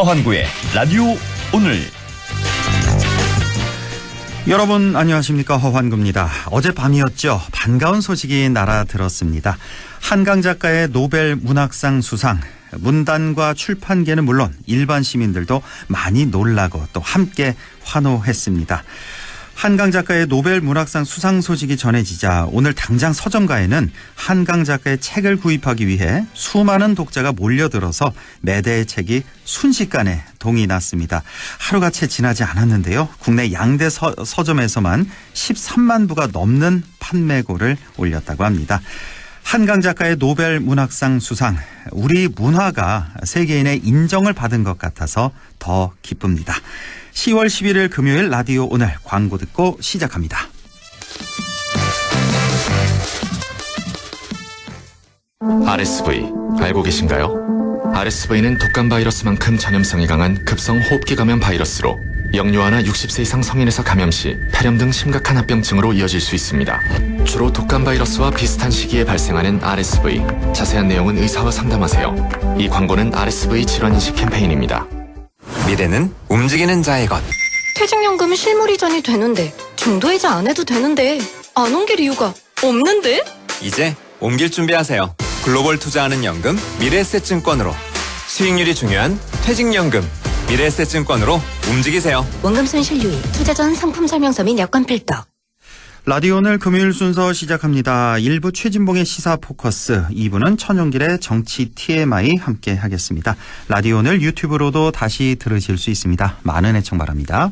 허환구의 라디오 오늘. 여러분 안녕하십니까, 허환구입니다. 어젯밤이었죠. 반가운 소식이 날아들었습니다. 한강 작가의 노벨 문학상 수상. 문단과 출판계는 물론 일반 시민들도 많이 놀라고 또 함께 환호했습니다. 한강 작가의 노벨 문학상 수상 소식이 전해지자 오늘 당장 서점가에는 한강 작가의 책을 구입하기 위해 수많은 독자가 몰려들어서 매대의 책이 순식간에 동이 났습니다. 하루가 채 지나지 않았는데요. 국내 양대 서점에서만 13만 부가 넘는 판매고를 올렸다고 합니다. 한강 작가의 노벨 문학상 수상, 우리 문화가 세계인의 인정을 받은 것 같아서 더 기쁩니다. 10월 11일 금요일 라디오 오늘 광고 듣고 시작합니다. RSV 알고 계신가요? RSV는 독감 바이러스만큼 전염성이 강한 급성 호흡기 감염 바이러스로 영유아나 60세 이상 성인에서 감염 시 폐렴 등 심각한 합병증으로 이어질 수 있습니다. 주로 독감 바이러스와 비슷한 시기에 발생하는 RSV. 자세한 내용은 의사와 상담하세요. 이 광고는 RSV 질환인식 캠페인입니다. 미래는 움직이는 자의 것. 퇴직연금 실물 이전이 되는데 중도이자 안 해도 되는데 안 옮길 이유가 없는데? 이제 옮길 준비하세요. 글로벌 투자하는 연금 미래에셋증권으로. 수익률이 중요한 퇴직연금 미래에셋증권으로 움직이세요. 원금 손실 유의, 투자 전 상품 설명서 및 여건 필터. 라디오 오늘 금요일 순서 시작합니다. 1부 최진봉의 시사 포커스, 2부는 천용길의 정치 TMI 함께 하겠습니다. 라디오 오늘 유튜브로도 다시 들으실 수 있습니다. 많은 애청 바랍니다.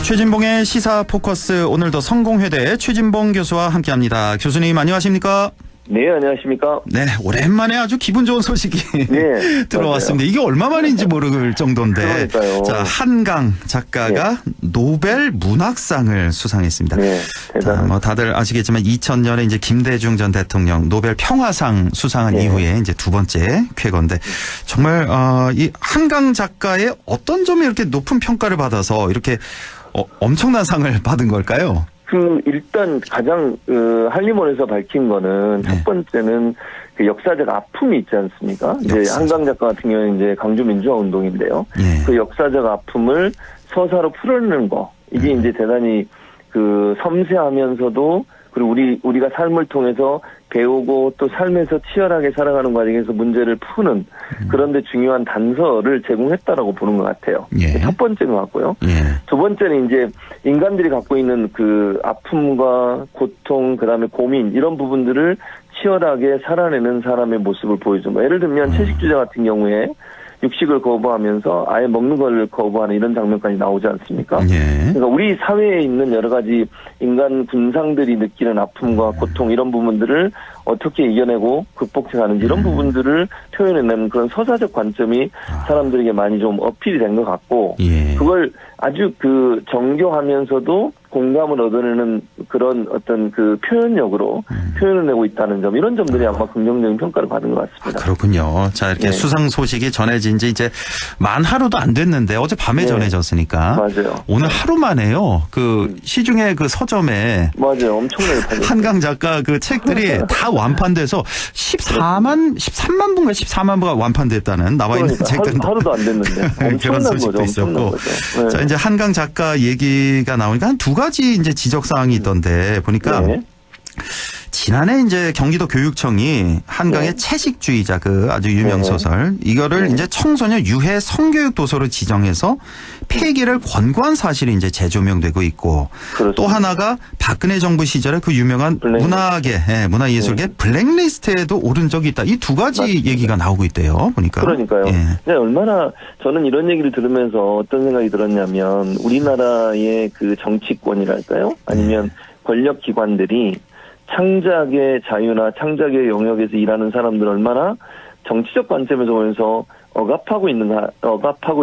최진봉의 시사 포커스, 오늘도 성공회대 최진봉 교수와 함께합니다. 교수님 안녕하십니까? 네, 안녕하십니까? 네, 오랜만에 아주 기분 좋은 소식이 네, 들어왔습니다. 이게 얼마 만인지 모를 정도인데. 그러니까요. 자, 한강 작가가 노벨 문학상을 수상했습니다. 네, 자, 뭐 다들 아시겠지만 2000년에 이제 김대중 전 대통령 노벨 평화상 수상한 이후에 이제 두 번째 쾌거인데, 정말 이 한강 작가의 어떤 점이 이렇게 높은 평가를 받아서 이렇게 엄청난 상을 받은 걸까요? 일단 가장 한림원에서 밝힌 거는 첫 번째는 그 역사적 아픔이 있지 않습니까? 이제 한강 작가 같은 경우는 이제 강주 민주화 운동인데요. 그 역사적 아픔을 서사로 풀어내는 거, 이게 이제 대단히 그 섬세하면서도, 그리고 우리가 삶을 통해서 배우고 또 삶에서 치열하게 살아가는 과정에서 문제를 푸는 그런데 중요한 단서를 제공했다라고 보는 것 같아요. 첫 번째는 같고요. 두 번째는 이제 인간들이 갖고 있는 그 아픔과 고통, 그다음에 고민, 이런 부분들을 치열하게 살아내는 사람의 모습을 보여준 거. 예를 들면 채식주자 같은 경우에 육식을 거부하면서 아예 먹는 걸 거부하는 이런 장면까지 나오지 않습니까? 그러니까 우리 사회에 있는 여러 가지 인간 군상들이 느끼는 아픔과 고통, 이런 부분들을 어떻게 이겨내고 극복해가는지, 이런 부분들을 표현해내는 그런 서사적 관점이 사람들에게 많이 좀 어필이 된 것 같고, 그걸 아주 그 정교하면서도 공감을 얻어내는 그런 어떤 그 표현력으로 표현을 내고 있다는 점, 이런 점들이 아마 긍정적인 평가를 받은 것 같습니다. 그렇군요. 자, 이렇게 수상 소식이 전해진 지 이제 만 하루도 안 됐는데 어제 밤에 전해졌으니까. 맞아요. 오늘 하루 만에요. 그 시중에 그 서점에. 맞아요. 엄청나게 팔렸어요. 한강 작가 그 책들이 다 완판돼서 13만 부인가 14만 부가 완판됐다는 나와 있는 책들. 하루도 안 됐는데. 그런 소식도 있었고. 자, 이제 한강 작가 얘기가 나오니까 한 두 가지 이제 지적 사항이 있던데 보니까 지난해 이제 경기도 교육청이 한강의 채식주의자 그 아주 유명 소설 이거를 이제 청소년 유해 성교육 도서로 지정해서 폐기를 권고한 사실이 이제 재조명되고 있고, 또 하나가 박근혜 정부 시절에 그 유명한 문화예술계 블랙리스트에도 오른 적이 있다. 이 두 가지 얘기가 나오고 있대요. 보니까. 그러니까요. 네, 얼마나 저는 이런 얘기를 들으면서 어떤 생각이 들었냐면, 우리나라의 그 정치권이랄까요? 아니면 권력기관들이 창작의 자유나 창작의 영역에서 일하는 사람들 얼마나 정치적 관점에서 보면서 억압하고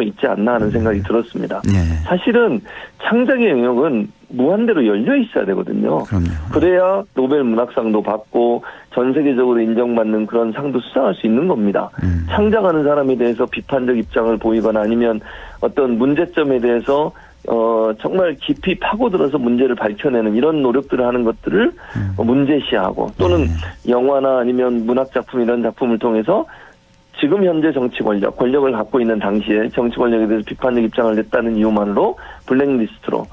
있지 않나 하는 생각이 들었습니다. 사실은 창작의 영역은 무한대로 열려 있어야 되거든요. 그래야 노벨 문학상도 받고 전 세계적으로 인정받는 그런 상도 수상할 수 있는 겁니다. 창작하는 사람에 대해서 비판적 입장을 보이거나 아니면 어떤 문제점에 대해서 정말 깊이 파고들어서 문제를 밝혀내는 이런 노력들을 하는 것들을 문제시하고 또는 영화나 아니면 문학작품 이런 작품을 통해서 지금 현재 정치 권력을 갖고 있는 당시에 정치 권력에 대해서 비판적 입장을 냈다는 이유만으로 블랙리스트로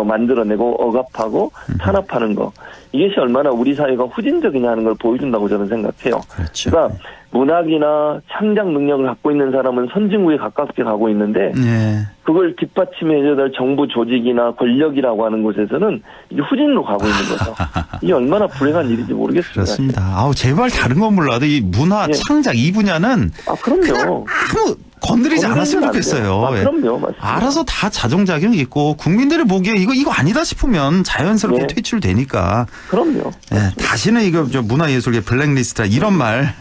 만들어내고 억압하고 탄압하는 거. 이것이 얼마나 우리 사회가 후진적이냐 하는 걸 보여준다고 저는 생각해요. 그렇죠. 그러니까 문학이나 창작 능력을 갖고 있는 사람은 선진국에 가깝게 가고 있는데 네. 그걸 뒷받침해줘야 될 정부 조직이나 권력이라고 하는 곳에서는 이게 후진으로 가고 있는 거죠. 이게 얼마나 불행한 일인지 모르겠습니다. 그렇습니다. 아우 제발 다른 건 몰라도 이 문화 예. 창작 이 분야는 그럼요. 그냥 아무 건드리지 않았으면 좋겠어요. 그럼요, 맞습니다. 알아서 다 자정작용이 있고 국민들이 보기에 이거 아니다 싶으면 자연스럽게 네. 퇴출되니까. 그럼요. 예, 다시는 이거 문화예술계 블랙리스트라 이런 말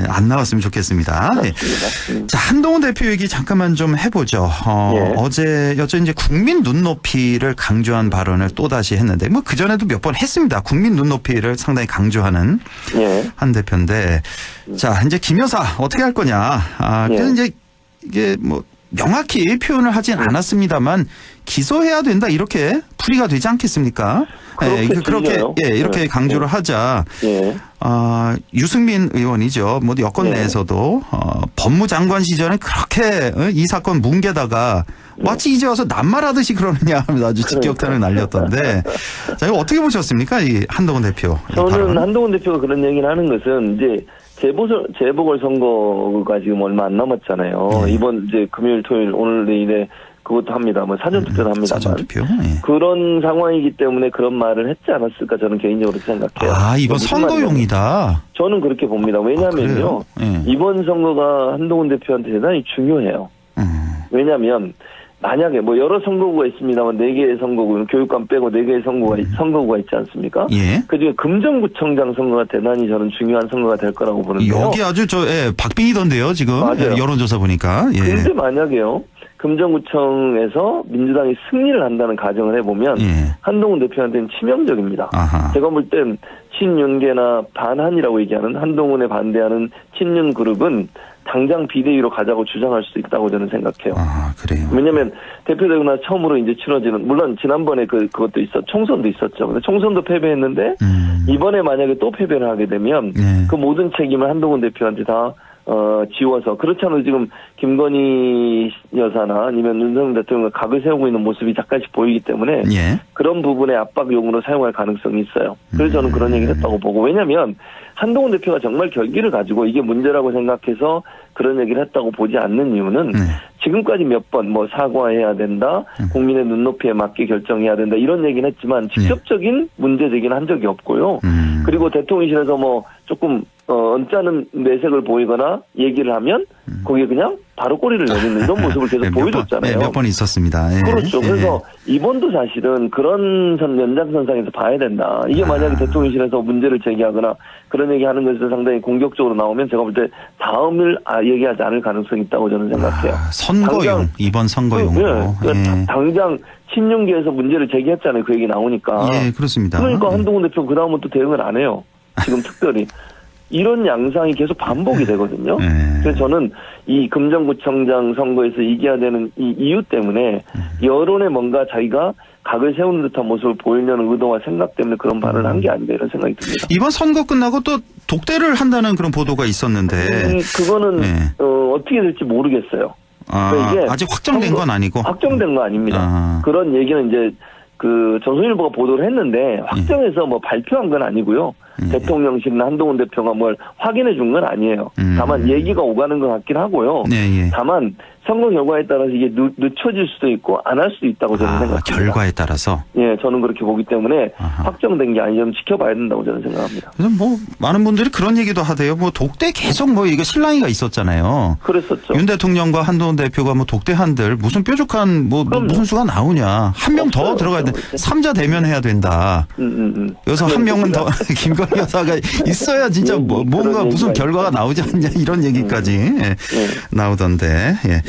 안 나왔으면 좋겠습니다. 예. 맞습니다. 자, 한동훈 대표 얘기 잠깐만 좀 해보죠. 예. 어제 여전 이제 국민 눈높이를 강조한 발언을 또 다시 했는데 뭐 그 전에도 몇 번 했습니다. 국민 눈높이를 상당히 강조하는 예. 한 대표인데 자 이제 김 여사 어떻게 할 거냐. 그래서 예. 이제 이게 뭐 명확히 표현을 하진 않았습니다만 기소해야 된다 이렇게 풀이가 되지 않겠습니까? 그렇게 이렇게 강조를 하자. 예. 유승민 의원이죠. 뭐 여권 네. 내에서도 법무장관 시절에 그렇게 이 사건 뭉개다가 마치 이제 와서 낱말하듯이 그러느냐 하면서 아주 직격탄을 날렸던데 자 이거 어떻게 보셨습니까? 이 한동훈 대표. 저는 한동훈 대표가 그런 얘기를 하는 것은 이제 재보궐선거가 지금 얼마 안 남았잖아요. 네. 이번 이제 금요일, 토요일, 오늘 내일에 그것도 합니다. 뭐 사전투표도 합니다만. 사전투표. 예. 그런 상황이기 때문에 그런 말을 했지 않았을까 저는 개인적으로 생각해요. 이건 무슨 선거용이다. 저는 그렇게 봅니다. 왜냐하면요. 예. 이번 선거가 한동훈 대표한테 대단히 중요해요. 왜냐하면 만약에 뭐 여러 선거구가 있습니다만 4개의 선거구, 교육감 빼고 4개의 선거구가 있지 않습니까? 예. 그중에 금정구청장 선거가 대단히 저는 중요한 선거가 될 거라고 보는데요. 여기 아주 박빙이던데요 지금. 맞아요. 여론조사 보니까. 예. 그런데 만약에요. 금정구청에서 민주당이 승리를 한다는 가정을 해보면 예. 한동훈 대표한테는 치명적입니다. 아하. 제가 볼 땐 친윤계나 반한이라고 얘기하는 한동훈에 반대하는 친윤 그룹은 당장 비대위로 가자고 주장할 수 있다고 저는 생각해요. 그래요. 왜냐하면 대표되고 나서 처음으로 이제 치러지는 물론 지난번에 그것도 총선도 있었죠. 근데 총선도 패배했는데 이번에 만약에 또 패배를 하게 되면 네. 그 모든 책임을 한동훈 대표한테 다 지워서 그렇지 않아도 지금 김건희 여사나 아니면 윤석열 대통령과 각을 세우고 있는 모습이 잠깐씩 보이기 때문에 예. 그런 부분에 압박용으로 사용할 가능성이 있어요. 그래서 저는 그런 얘기를 했다고 보고 왜냐하면 한동훈 대표가 정말 결기를 가지고 이게 문제라고 생각해서 그런 얘기를 했다고 보지 않는 이유는 지금까지 몇 번 뭐 사과해야 된다, 국민의 눈높이에 맞게 결정해야 된다 이런 얘기는 했지만 직접적인 문제 제기는 한 적이 없고요. 그리고 대통령실에서 뭐 조금 언짢은 내색을 보이거나 얘기를 하면 거기에 그냥 바로 꼬리를 내리는 이런 모습을 계속 보여줬잖아요. 몇 번 있었습니다. 예. 그렇죠. 예. 그래서 이번도 사실은 그런 연장선상에서 봐야 된다. 이게 만약에 대통령실에서 문제를 제기하거나 그런 얘기하는 것에서 상당히 공격적으로 나오면 제가 볼 때 다음을 얘기하지 않을 가능성이 있다고 저는 생각해요. 선거용 이번 선거용으로. 예. 당장 친윤계에서 문제를 제기했잖아요. 그 얘기 나오니까. 예, 그렇습니다. 그러니까 한동훈 대표 그 다음은 또 대응을 안 해요. 지금 특별히. 이런 양상이 계속 반복이 되거든요. 그래서 저는 이 금정구청장 선거에서 이겨야 되는 이 이유 때문에 여론에 뭔가 자기가 각을 세우는 듯한 모습을 보이려는 의도와 생각 때문에 그런 발언을 한 게 아닌가 이런 생각이 듭니다. 이번 선거 끝나고 또 독대를 한다는 그런 보도가 있었는데. 그거는 어떻게 될지 모르겠어요. 이게 아직 확정된 건 아니고. 확정된 건 아닙니다. 그런 얘기는 이제 조선일보가 보도를 했는데 확정해서 뭐 발표한 건 아니고요. 대통령실이나 한동훈 대표가 뭘 확인해 준 건 아니에요. 다만 얘기가 오가는 것 같긴 하고요. 다만 선거 결과에 따라서 이게 늦춰질 수도 있고 안 할 수도 있다고 저는 생각합니다. 결과에 따라서? 예, 저는 그렇게 보기 때문에 확정된 게 아니면 지켜봐야 된다고 저는 생각합니다. 그래서 뭐 많은 분들이 그런 얘기도 하대요. 뭐 독대 계속 뭐 이거 실랑이가 있었잖아요. 그랬었죠. 윤 대통령과 한동훈 대표가 뭐 독대한들 무슨 뾰족한 무슨 수가 나오냐. 한 명 더 들어가야 돼. 3자 대면해야 된다. 여기서 한 명은 더 김건희 여사가 있어야 진짜 뭔가 무슨 결과가 나오지 않냐 이런 얘기까지 나오던데. 예.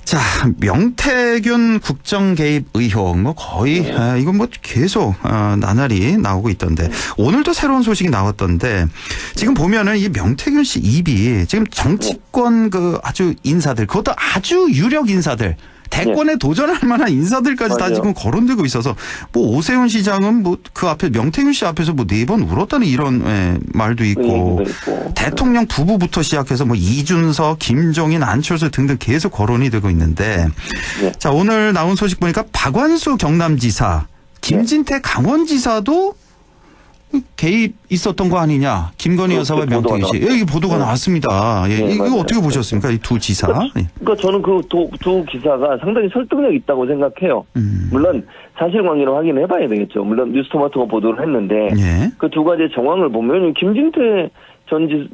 자, 명태균 국정 개입 의혹 뭐 거의 이건 뭐 계속 나날이 나오고 있던데 오늘도 새로운 소식이 나왔던데 지금 보면은 이 명태균 씨 입이 지금 정치권 아주 인사들 그것도 아주 유력 인사들 대권에 도전할 만한 인사들까지 다 맞아요. 지금 거론되고 있어서 뭐 오세훈 시장은 뭐 그 앞에 명태균 씨 앞에서 뭐 4번 울었다는 이런 말도 있고 대통령 부부부터 시작해서 뭐 이준석, 김종인, 안철수 등등 계속 거론이 되고 있는데 네. 자 오늘 나온 소식 보니까 박완수 경남지사, 김진태 강원지사도 개입 있었던 거 아니냐. 김건희 여사와 명태균 씨. 여기 보도가 나왔습니다. 예. 네, 이거 맞아요. 어떻게 보셨습니까? 이 두 지사. 그러니까 저는 그 두 기사가 상당히 설득력 있다고 생각해요. 물론 사실관계는 확인해 봐야 되겠죠. 물론 뉴스토마토가 보도를 했는데 예. 그 두 가지의 정황을 보면 김진태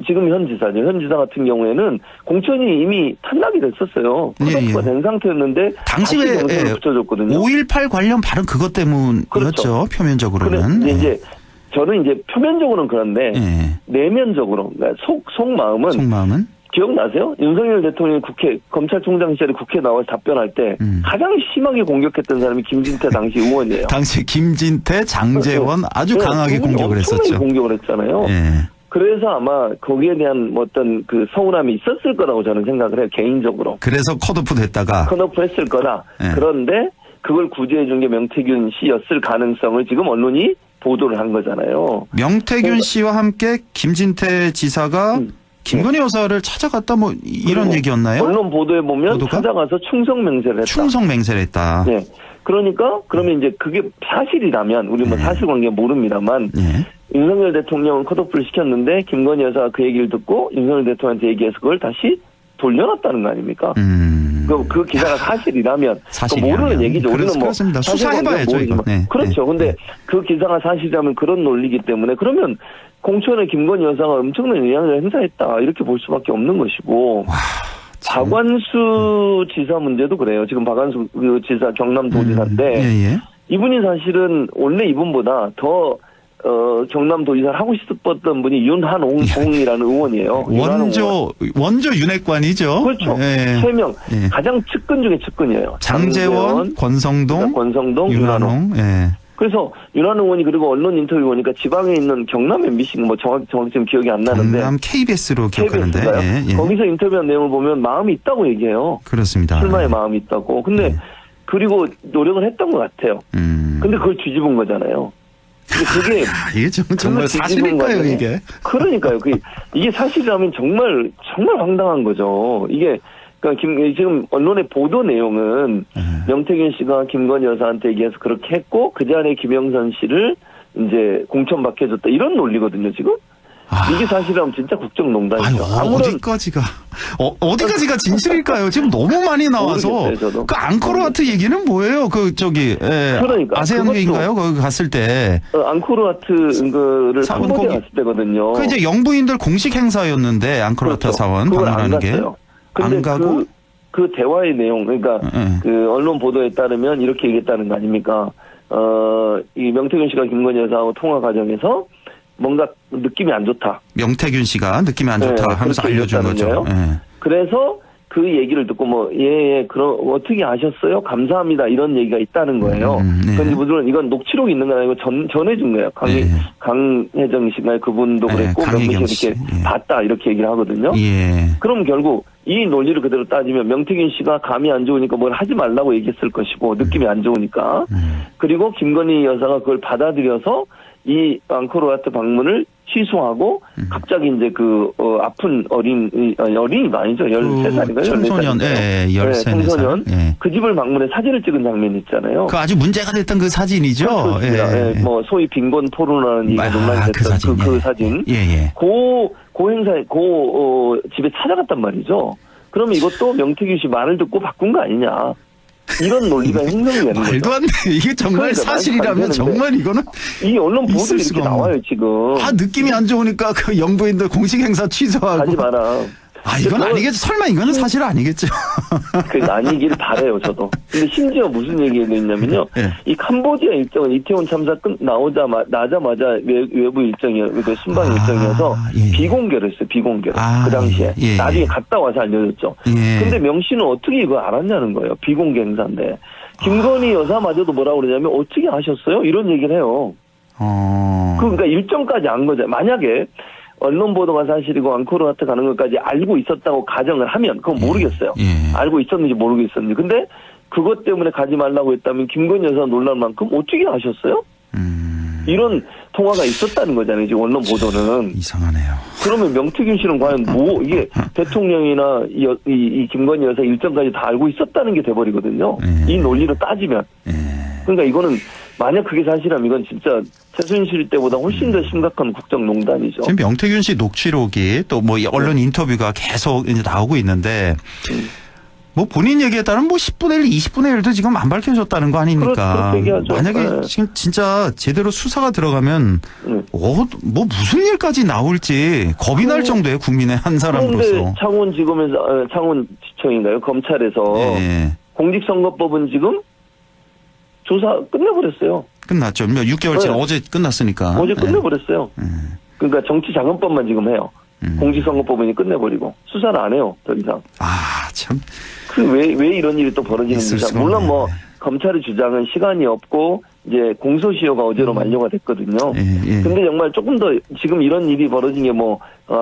지금 현 지사죠. 현 지사 같은 경우에는 공천이 이미 탄락이 됐었어요. 컷오프가 된 상태였는데 당시에 경선을 붙여줬거든요. 5.18 관련 발언 그것 때문이었죠. 그렇죠. 표면적으로는. 근데 이제 저는 이제 표면적으로는 그런데 내면적으로 그러니까 속마음은 기억나세요? 윤석열 대통령이 검찰총장 시절에 국회에 나와서 답변할 때 가장 심하게 공격했던 사람이 김진태 당시 의원이에요. 당시 김진태, 장제원 아주 강하게 공격을 했었죠. 공격을 했잖아요. 그래서 아마 거기에 대한 어떤 그 서운함이 있었을 거라고 저는 생각을 해요. 개인적으로. 그래서 컷오프 됐다가. 컷오프 했을 거다. 그런데 그걸 구제해 준 게 명태균 씨였을 가능성을 지금 언론이 보도를 한 거잖아요. 명태균 씨와 함께 김진태 지사가 김건희 여사를 찾아갔다 뭐 이런 얘기였나요? 언론 보도에 보면 보도가? 찾아가서 충성 맹세를 했다. 충성 맹세를 했다. 네. 그러니까 그러면 이제 그게 사실이라면 우리 뭐 사실관계 모릅니다만 윤석열 대통령은 컷오프를 시켰는데 김건희 여사가 그 얘기를 듣고 윤석열 대통령한테 얘기해서 그걸 다시 돌려놨다는 거 아닙니까? 그 기사가 사실이라면 모르는 얘기죠. 우리는 뭐 그렇습니다. 수사해봐야죠. 이거. 네. 그렇죠. 근데 그 기사가 사실이라면 그런 논리이기 때문에 그러면 공천에 김건희 여사가 엄청난 영향을 행사했다 이렇게 볼 수밖에 없는 것이고 박완수 지사 문제도 그래요. 지금 박완수 그 지사 경남도지사인데 이분이 사실은 원래 이분보다 더 경남도지사를 하고 싶었던 분이 윤한홍이라는 의원이에요. 원조 윤핵관이죠. 그렇죠. 3명. 가장 측근 중에 측근이에요. 장제원, 권성동, 윤한홍. 그래서 윤한홍 의원이 그리고 언론 인터뷰 보니까 지방에 있는 경남 MBC 뭐 정확히 지금 기억이 안 나는데. 경남 KBS로 기억하는데. 거기서 인터뷰한 내용을 보면 마음이 있다고 얘기해요. 그렇습니다. 출마에 마음이 있다고. 근데 그리고 노력을 했던 것 같아요. 근데 그걸 뒤집은 거잖아요. 그게 이게 정말 사실일까요, 이게? 그러니까요. 이게 사실이라면 정말 황당한 거죠. 이게 그러니까 지금 언론의 보도 내용은 명태균 씨가 김건희 여사한테 얘기해서 그렇게 했고 그 자리에 김영선 씨를 이제 공천받게 해줬다 이런 논리거든요, 지금. 이게 사실이라면 진짜 국정농단이죠. 어디까지가 진실일까요? 지금 너무 많이 나와서. 그 앙코르와트 얘기는 뭐예요? 그러니까 아세안게인가요? 거기 갔을 때. 앙코르와트를 캄보디아 갔을 때거든요. 그 이제 영부인들 공식 행사였는데 앙코르와트 그렇죠. 사원 방문하는 게. 근데 안 가고 그 대화의 내용 그러니까 그 언론 보도에 따르면 이렇게 얘기했다는 거 아닙니까? 이 명태균 씨가 김건희 여사하고 통화 과정에서 뭔가 느낌이 안 좋다. 명태균 씨가 느낌이 안 좋다 하면서 알려준 거죠. 그래서 그 얘기를 듣고 그럼 어떻게 아셨어요? 감사합니다. 이런 얘기가 있다는 거예요. 그런데 물론 이건 녹취록이 있는 건 아니고 전해준 거예요. 강혜정 씨가 그분도 그랬고 명태균 씨 이렇게 봤다 이렇게 얘기를 하거든요. 그럼 결국 이 논리를 그대로 따지면 명태균 씨가 감이 안 좋으니까 뭘 하지 말라고 얘기했을 것이고 느낌이 안 좋으니까 그리고 김건희 여사가 그걸 받아들여서 이 앙코르와트 방문을 취소하고 갑자기 이제 아픈 어린이도 아니죠. 13살인가요? 청소년, 13살. 그 집을 방문해 사진을 찍은 장면이 있잖아요. 그 아주 문제가 됐던 그 사진이죠. 뭐 소위 빈곤 토론하는 얘기가 논란이 됐던 그 사진. 그 행사에 집에 찾아갔단 말이죠. 그러면 이것도 명태균 씨 말을 듣고 바꾼 거 아니냐. 이런 논리가 형성이 되는 거죠. 말도 안 돼. 이게 정말 사실이라면 정말 이거는 이 언론 보도 이렇게 나와요 지금. 느낌이 안 좋으니까 그 영부인들 공식 행사 취소하고. 하지 마라. 이건 아니겠죠. 설마 이거는 사실 아니겠죠. 아니길 바래요 저도. 근데 심지어 무슨 얘기가 있냐면요. 이 캄보디아 일정은 이태원 참사 나자마자 외부 일정이어서 그러니까 순방 일정이어서 비공개를 했어요. 비공개를. 그 당시에. 나중에 갔다 와서 알려줬죠. 근데 명 씨는 어떻게 이걸 알았냐는 거예요. 비공개 행사인데. 김건희 여사마저도 뭐라고 그러냐면 어떻게 아셨어요? 이런 얘기를 해요. 그러니까 일정까지 안 거죠. 만약에 언론 보도가 사실이고 앙코르와트 가는 것까지 알고 있었다고 가정을 하면 그건 모르겠어요. 알고 있었는지 모르겠었는지. 근데 그것 때문에 가지 말라고 했다면 김건희 여사 논란만큼 어떻게 아셨어요? 이런 통화가 있었다는 거잖아요. 지금 언론 보도는. 이상하네요. 그러면 명태균 씨는 과연 이게 대통령이나 이 김건희 여사 일정까지 다 알고 있었다는 게 돼버리거든요. 이 논리로 따지면. 그러니까 이거는 만약 그게 사실이라면 이건 진짜 최순실 때보다 훨씬 더 심각한 국정농단이죠. 지금 명태균 씨 녹취록이 또 뭐 언론 인터뷰가 계속 이제 나오고 있는데 뭐 본인 얘기에 따르면 뭐 10분의 1, 20분의 1도 지금 안 밝혀졌다는 거 아닙니까? 만약에 지금 진짜 제대로 수사가 들어가면 뭐 무슨 일까지 나올지 겁이 날 정도의 국민의 한 사람으로서. 그런데 창원지청인가요? 검찰에서 공직선거법은 지금 조사 끝내버렸어요. 끝났죠. 6개월째 어제 끝났으니까. 어제 끝내버렸어요. 그러니까 정치자금법만 지금 해요. 공직선거법은 끝내버리고 수사를 안 해요. 더 이상. 참. 왜 이런 일이 또 벌어지는지. 물론 뭐 검찰의 주장은 시간이 없고 이제 공소시효가 어제로 만료가 됐거든요. 근데 정말 조금 더 지금 이런 일이 벌어진 게 뭐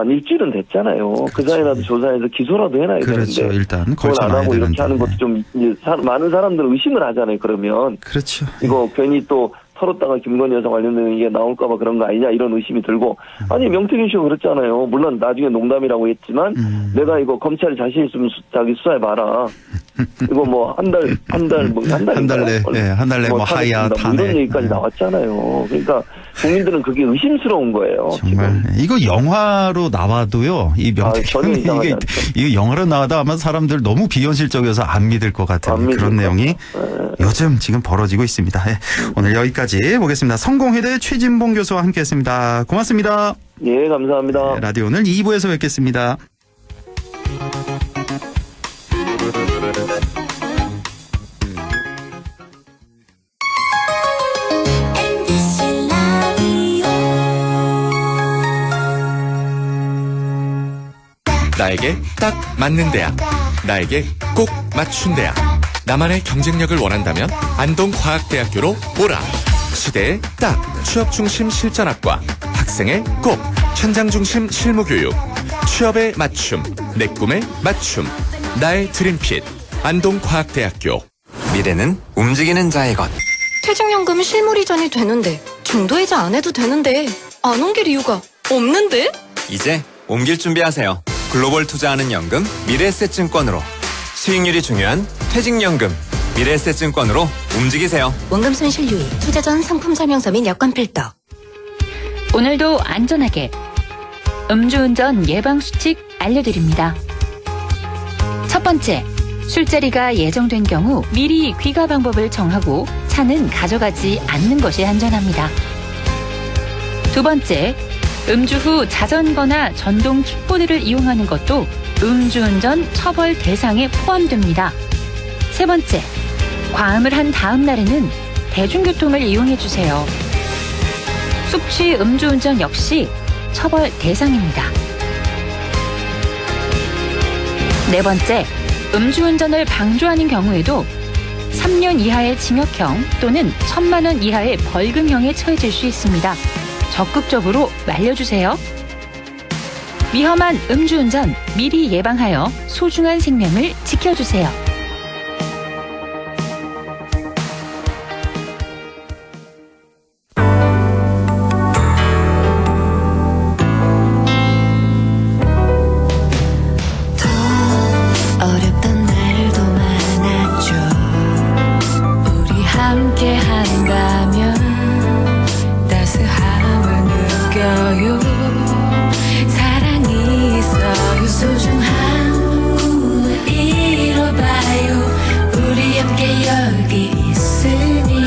일주일은 됐잖아요. 그렇죠. 그 사이라도 조사해서 기소라도 해놔야 그렇죠. 되는데. 일단 그걸 안 하고 이렇게 하는 것도 좀 이제 많은 사람들은 의심을 하잖아요. 그러면 그렇죠. 이거 괜히 또 털었다가 김건희 여사 관련된 이게 나올까봐 그런 거 아니냐 이런 의심이 들고 아니 명태균 씨가 그랬잖아요. 물론 나중에 농담이라고 했지만 내가 이거 검찰이 자신 있으면 자기 수사해봐라. 이거 뭐 한 달 내 뭐 하야 탄핵 이런 얘기까지 나왔잖아요. 그러니까 국민들은 그게 의심스러운 거예요. 정말 지금. 이거 영화로 나와도요. 이 명태균 이게 영화로 나와도 아마 사람들 너무 비현실적이어서 안 믿을 것 같은 그런 내용이 요즘 지금 벌어지고 있습니다. 오늘 여기까지 보겠습니다. 성공회대 최진봉 교수와 함께했습니다. 고맙습니다. 예, 감사합니다. 라디오 오늘 2부에서 뵙겠습니다. 나에게 딱 맞는 대학, 나에게 꼭 맞춘 대학. 나만의 경쟁력을 원한다면 안동과학대학교로 오라. 시대의 딱 취업 중심 실전학과, 학생의 꼭 현장 중심 실무교육, 취업의 맞춤, 내 꿈의 맞춤, 나의 드림핏 안동과학대학교. 미래는 움직이는 자의 것. 퇴직연금 실물 이전이 되는데 중도이자 안 해도 되는데 안 옮길 이유가 없는데? 이제 옮길 준비하세요. 글로벌 투자하는 연금 미래에셋증권으로. 수익률이 중요한 퇴직연금 미래에셋증권으로 움직이세요. 원금 손실 유의, 투자 전 상품 설명서 및 여건 필터. 오늘도 안전하게 음주운전 예방수칙 알려드립니다. 첫 번째, 술자리가 예정된 경우 미리 귀가 방법을 정하고 차는 가져가지 않는 것이 안전합니다. 두 번째, 음주 후 자전거나 전동 킥보드를 이용하는 것도 음주운전 처벌 대상에 포함됩니다. 세 번째, 과음을 한 다음 날에는 대중교통을 이용해주세요. 숙취 음주운전 역시 처벌 대상입니다. 네 번째, 음주운전을 방조하는 경우에도 3년 이하의 징역형 또는 1,000만 원 이하의 벌금형에 처해질 수 있습니다. 적극적으로 말려주세요. 위험한 음주운전 미리 예방하여 소중한 생명을 지켜주세요. 어렵던 날도 많았죠. 우리 함께 한다면 따스함을 느껴요. 사랑이 있어요. 소중한 꿈을 이뤄봐요. 우리 함께 여기 있으니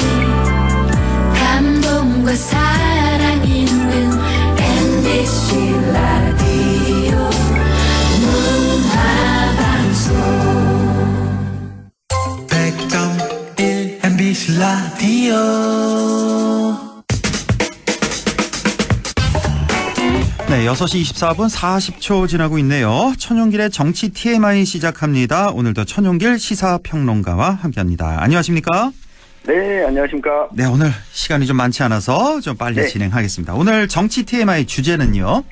감동과 사랑 있는 MBC 라디오 문화방송 100.1 MBC 라디오. 네, 6시 24분 40초 지나고 있네요. 천용길의 정치 TMI 시작합니다. 오늘도 천용길 시사평론가와 함께합니다. 안녕하십니까? 네, 안녕하십니까? 네, 오늘 시간이 좀 많지 않아서 좀 빨리 진행하겠습니다. 오늘 정치 TMI 주제는요?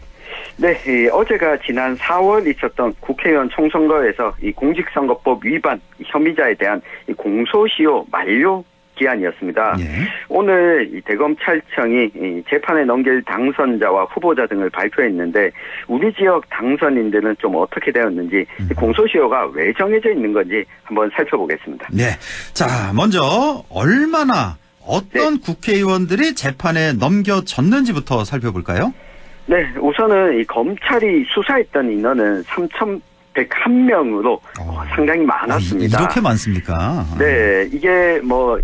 네, 어제가 지난 4월 있었던 국회의원 총선거에서 이 공직선거법 위반 혐의자에 대한 이 공소시효 만료 기한이었습니다. 예. 오늘 이 대검찰청이 이 재판에 넘길 당선자와 후보자 등을 발표했는데 우리 지역 당선인들은 좀 어떻게 되었는지 공소시효가 왜 정해져 있는 건지 한번 살펴보겠습니다. 네. 자, 먼저 얼마나 어떤 네. 국회의원들이 재판에 넘겨졌는지부터 살펴볼까요? 네, 우선은 이 검찰이 수사했던 인원은 3,101명으로 상당히 많았습니다. 이렇게 많습니까? 네, 이게 뭐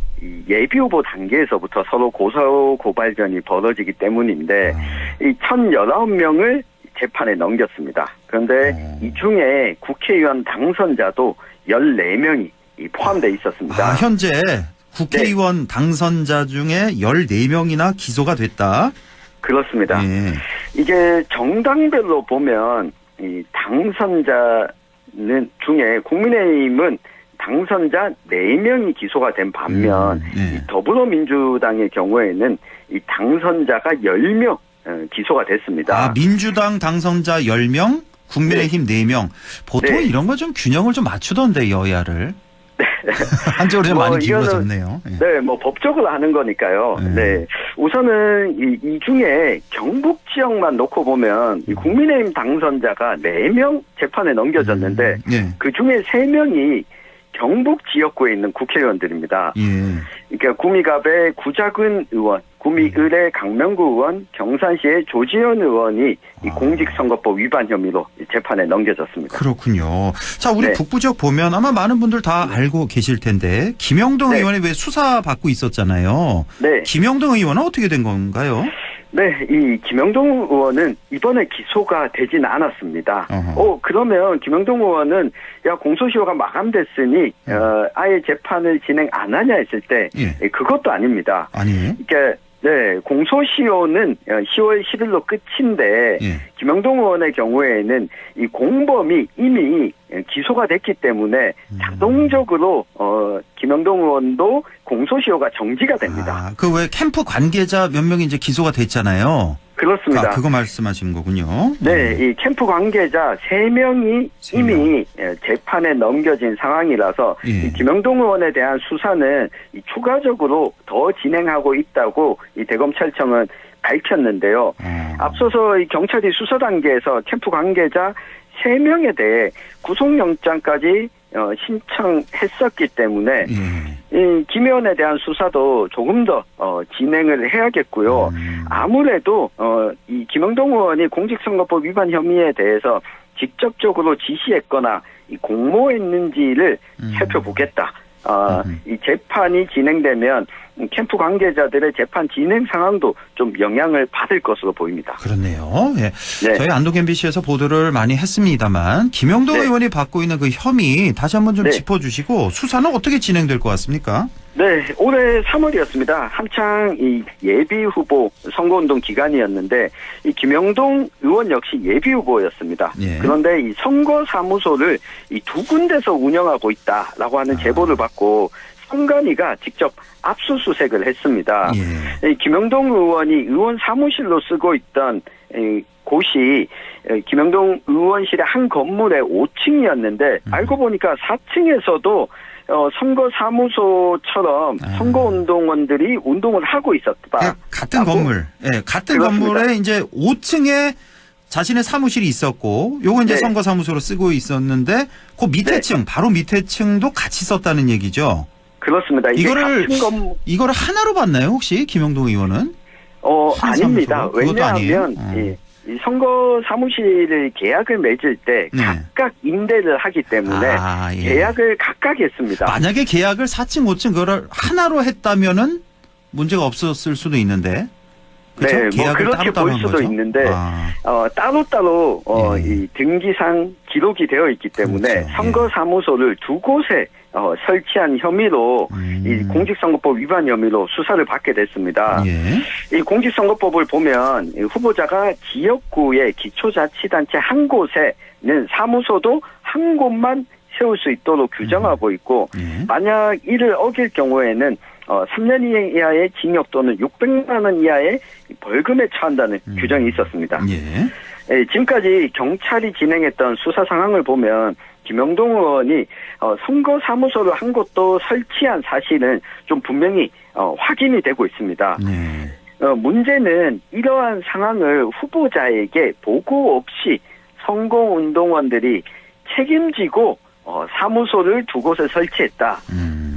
예비 후보 단계에서부터 서로 고소 고발전이 벌어지기 때문인데 이 1,019명을 재판에 넘겼습니다. 그런데 이 중에 국회의원 당선자도 14명이 포함되어 있었습니다. 현재 국회의원 당선자 중에 14명이나 기소가 됐다? 그렇습니다. 예. 이게 정당별로 보면 이 당선자는 중에 국민의힘은 당선자 4명이 기소가 된 반면 이 더불어민주당의 경우에는 이 당선자가 10명 기소가 됐습니다. 민주당 당선자 10명, 국민의힘 4명. 보통 이런 거 좀 균형을 좀 맞추던데 여야를. 한쪽으로 좀 많이 기울어졌네요. 네, 뭐 법적으로 하는 거니까요. 네, 우선은 이 중에 경북 지역만 놓고 보면 이 국민의힘 당선자가 4명 재판에 넘겨졌는데 그 중에 3명이 경북 지역구에 있는 국회의원들입니다. 그러니까 구미갑의 구자근 의원, 구미을의 강명구 의원, 경산시의 조지현 의원이 이 공직선거법 위반 혐의로 재판에 넘겨졌습니다. 그렇군요. 자, 우리 북부 지역 보면 아마 많은 분들 다 알고 계실 텐데 김영동 의원이 왜 수사 받고 있었잖아요. 네. 김영동 의원은 어떻게 된 건가요? 네, 이 김영동 의원은 이번에 기소가 되진 않았습니다. 그러면 김영동 의원은 공소시효가 마감됐으니 아예 재판을 진행 안 하냐 했을 때 그것도 아닙니다. 아니에요? 그러니까 네, 공소시효는 10월 10일로 끝인데 김영동 의원의 경우에는 이 공범이 이미 기소가 됐기 때문에 자동적으로 김영동 의원도 공소시효가 정지가 됩니다. 그 왜 캠프 관계자 몇 명이 이제 기소가 됐잖아요. 그렇습니다. 그거 말씀하시는 거군요. 네, 이 캠프 관계자 3명이 이미 재판에 넘겨진 상황이라서 이 김영동 의원에 대한 수사는 추가적으로 더 진행하고 있다고 이 대검찰청은 밝혔는데요. 앞서서 이 경찰이 수사 단계에서 캠프 관계자 3명에 대해 구속영장까지 신청했었기 때문에 이 김 의원에 대한 수사도 조금 더 진행을 해야겠고요. 아무래도 이 김영동 의원이 공직선거법 위반 혐의에 대해서 직접적으로 지시했거나 이 공모했는지를 살펴보겠다. 이 재판이 진행되면 캠프 관계자들의 재판 진행 상황도 좀 영향을 받을 것으로 보입니다. 그렇네요. 네. 저희 안동 MBC에서 보도를 많이 했습니다만 김영동 의원이 받고 있는 그 혐의 다시 한번 좀 짚어주시고 수사는 어떻게 진행될 것 같습니까? 네, 올해 3월이었습니다. 한창 이 예비 후보 선거운동 기간이었는데 이 김영동 의원 역시 예비 후보였습니다. 그런데 이 선거사무소를 이 2군데서 운영하고 있다라고 하는 제보를 받고 선관위가 직접 압수수색을 했습니다. 이 김영동 의원이 의원 사무실로 쓰고 있던 곳이 김영동 의원실의 한 건물의 5층이었는데 알고 보니까 4층에서도 선거사무소처럼 선거운동원들이 운동을 하고 있었다. 같은 건물, 같은 그렇습니다. 건물에 이제 5층에 자신의 사무실이 있었고, 요거 이제 선거사무소로 쓰고 있었는데, 그 밑에 층, 바로 밑에 층도 같이 썼다는 얘기죠. 그렇습니다. 이거를 하나로 봤나요, 혹시 김영동 의원은? 아닙니다. 왜냐하면 이 선거 사무실을 계약을 맺을 때 각각 임대를 하기 때문에 계약을 각각 했습니다. 만약에 계약을 4층, 5층 그거를 하나로 했다면은 문제가 없었을 수도 있는데. 그렇죠? 네, 뭐 그렇게 볼 수도 거죠? 있는데 따로따로 이 등기상 기록이 되어 있기 때문에 선거 사무소를 2곳에 설치한 혐의로 이 공직선거법 위반 혐의로 수사를 받게 됐습니다. 이 공직선거법을 보면 후보자가 지역구의 기초자치단체 한 곳에는 사무소도 한 곳만 세울 수 있도록 규정하고 있고 만약 이를 어길 경우에는 3년 이하의 징역 또는 600만 원 이하의 벌금에 처한다는 규정이 있었습니다. 지금까지 경찰이 진행했던 수사 상황을 보면 김영동 의원이 선거 사무소를 한 곳도 설치한 사실은 좀 분명히 확인이 되고 있습니다. 문제는 이러한 상황을 후보자에게 보고 없이 선거운동원들이 책임지고 사무소를 두 곳에 설치했다.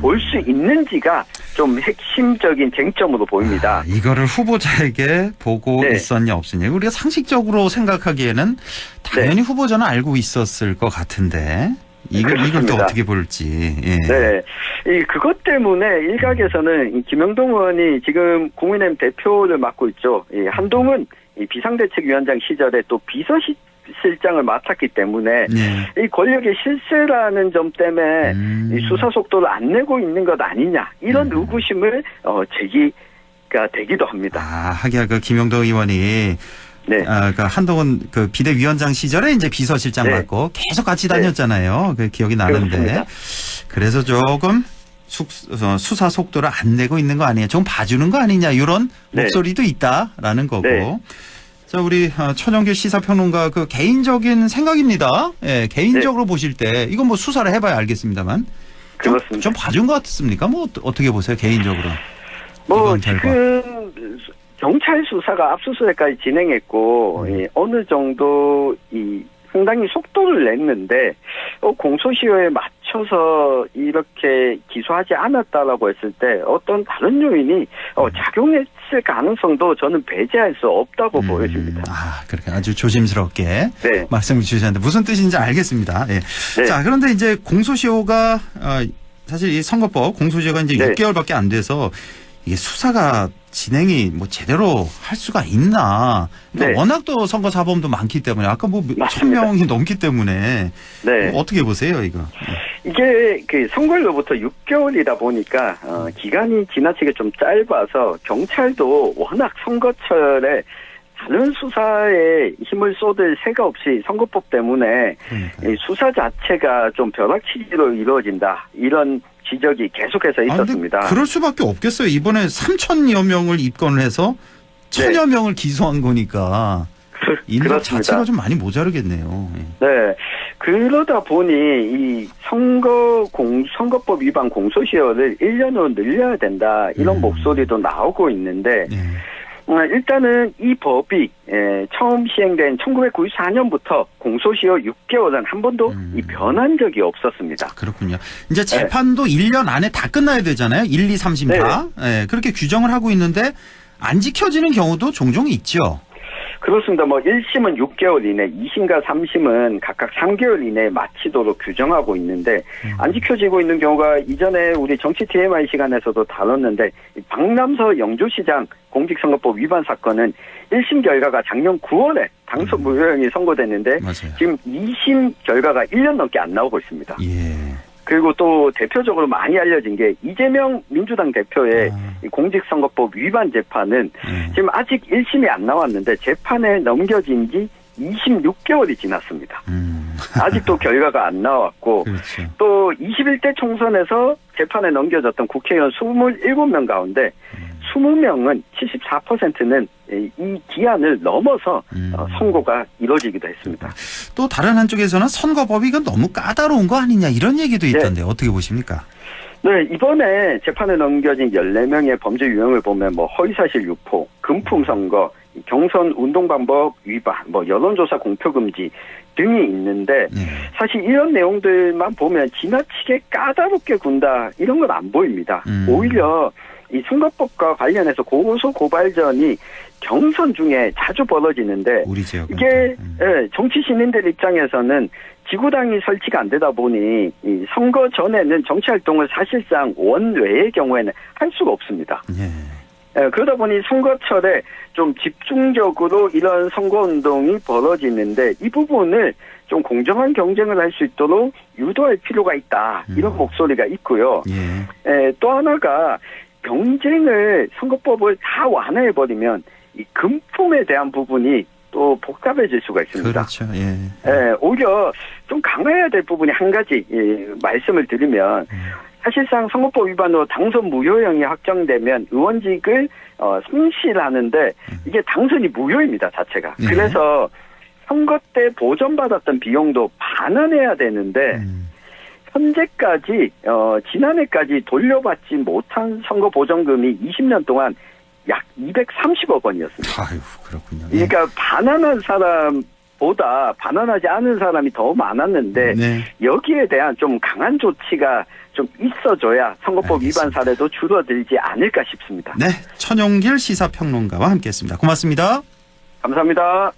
볼 수 있는지가 좀 핵심적인 쟁점으로 보입니다. 이거를 후보자에게 보고 있었냐 없었냐. 우리가 상식적으로 생각하기에는 당연히 후보자는 알고 있었을 것 같은데 이걸 또 어떻게 볼지. 그것 때문에 일각에서는 이 김영동 의원이 지금 국민의힘 대표를 맡고 있죠. 한동훈 비상대책위원장 시절에 또 비서실장을 맡았기 때문에 이 권력의 실세라는 점 때문에 이 수사 속도를 안 내고 있는 것 아니냐 이런 의구심을 제기가 되기도 합니다. 하기야 그 김영동 의원이 그러니까 한동훈 그 비대위원장 시절에 이제 비서실장 맡고 계속 같이 다녔잖아요. 그 기억이 나는데 그렇습니다. 그래서 조금 수사 속도를 안 내고 있는 거 아니냐, 좀 봐주는 거 아니냐 이런 목소리도 있다라는 거고. 자, 우리 천영길 시사평론가 그 개인적인 생각입니다. 개인적으로 보실 때 이건 뭐 수사를 해봐야 알겠습니다만 좀 봐준 것 같습니까? 뭐 어떻게 보세요 개인적으로? 지금 경찰 수사가 압수수색까지 진행했고 어느 정도 상당히 속도를 냈는데 공소시효에 맞춰서 이렇게 기소하지 않았다라고 했을 때 어떤 다른 요인이 작용했을 가능성도 저는 배제할 수 없다고 보여집니다. 그렇게 아주 조심스럽게 말씀을 주셨는데 무슨 뜻인지 알겠습니다. 자, 그런데 이제 공소시효가 사실 이 선거법 공소시효가 이제 6개월밖에 안 돼서 이게 수사가 진행이 뭐 제대로 할 수가 있나. 그러니까 워낙 또 선거 사범도 많기 때문에 아까 뭐 1000명이 넘기 때문에 어떻게 보세요 이거? 이게 그 선거일로부터 6개월이다 보니까 기간이 지나치게 좀 짧아서 경찰도 워낙 선거철에 다른 수사에 힘을 쏟을 새가 없이 선거법 때문에 이 수사 자체가 좀 벼락치기로 이루어진다. 이런 지적이 계속해서 있었습니다. 그럴 수밖에 없겠어요. 이번에 3,000여 명을 입건을 해서 1,000여 명을 기소한 거니까 인력 자체가 좀 많이 모자르겠네요. 그러다 보니 이 선거법 위반 공소시효를 1년으로 늘려야 된다. 이런 목소리도 나오고 있는데 일단은 이 법이 처음 시행된 1994년부터 공소시효 6개월은 한 번도 변한 적이 없었습니다. 그렇군요. 이제 재판도 1년 안에 다 끝나야 되잖아요. 1, 2, 3심 다. 그렇게 규정을 하고 있는데 안 지켜지는 경우도 종종 있죠. 그렇습니다. 1심은 6개월 이내, 2심과 3심은 각각 3개월 이내에 마치도록 규정하고 있는데 안 지켜지고 있는 경우가 이전에 우리 정치 TMI 시간에서도 다뤘는데 박남서 영주시장 공직선거법 위반 사건은 1심 결과가 작년 9월에 당선 무효형이 선고됐는데 지금 2심 결과가 1년 넘게 안 나오고 있습니다. 그리고 또 대표적으로 많이 알려진 게 이재명 민주당 대표의 공직선거법 위반 재판은 지금 아직 1심이 안 나왔는데 재판에 넘겨진 지 26개월이 지났습니다. 아직도 결과가 안 나왔고 또 21대 총선에서 재판에 넘겨졌던 국회의원 27명 가운데 20명은 74%는 이 기한을 넘어서 선고가 이루어지기도 했습니다. 또 다른 한쪽에서는 선거법이 이건 너무 까다로운 거 아니냐 이런 얘기도 있던데 어떻게 보십니까? 이번에 재판에 넘겨진 14명의 범죄 유형을 보면 허위사실 유포, 금품선거, 경선 운동방법 위반, 여론조사 공표금지 등이 있는데 사실 이런 내용들만 보면 지나치게 까다롭게 군다 이런 건 안 보입니다. 오히려 이 선거법과 관련해서 고소 고발전이 경선 중에 자주 벌어지는데 이게 정치 시민들 입장에서는 지구당이 설치가 안 되다 보니 이 선거 전에는 정치 활동을 사실상 원외의 경우에는 할 수가 없습니다. 그러다 보니 선거철에 좀 집중적으로 이런 선거운동이 벌어지는데 이 부분을 좀 공정한 경쟁을 할 수 있도록 유도할 필요가 있다. 이런 목소리가 있고요. 또 하나가 경쟁을 선거법을 다 완화해버리면 이 금품에 대한 부분이 또 복잡해질 수가 있습니다. 그렇죠. 오히려 좀 강화해야 될 부분이 한 가지 말씀을 드리면 사실상 선거법 위반으로 당선 무효형이 확정되면 의원직을 상실하는데 이게 당선이 무효입니다, 자체가. 네. 그래서 선거 때 보전받았던 비용도 반환해야 되는데 현재까지 지난해까지 돌려받지 못한 선거 보전금이 20년 동안 약 230억 원이었습니다. 아유, 그렇군요. 그러니까 반환한 사람보다 반환하지 않은 사람이 더 많았는데 네. 여기에 대한 좀 강한 조치가 좀 있어줘야 선거법 위반 사례도 줄어들지 않을까 싶습니다. 네, 천용길 시사평론가와 함께했습니다. 고맙습니다. 감사합니다.